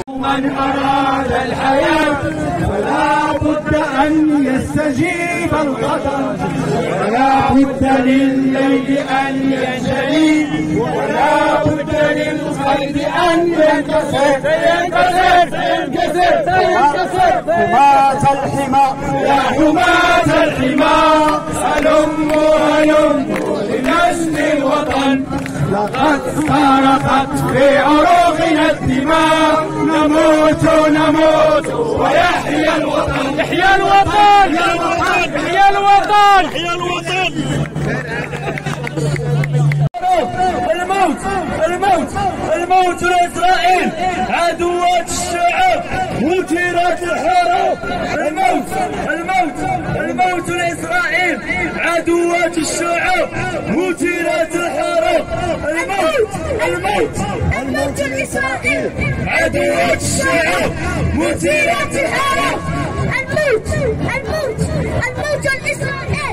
من أراد الحياة فلا بد أن يستجيب القدر، ولا بد للليل أن ينجلي، ولا بد للخير أن ينكسر. حماة الحمى يا حماة الحمى، هلموا لنسل الوطن، لقد صرخت في عروقنا الدماء، نموت ويحيى الوطن، يحيى الوطن، يحيى الوطن، يحيى الوطن. الموت لإسرائيل عدوات الشعب مثيرات الحروب. الموت لإسرائيل عدوات الشعب مثيرات الحروب. الموت لإسرائيل عدوات الشعب مثيرات الحروب. الموت لإسرائيل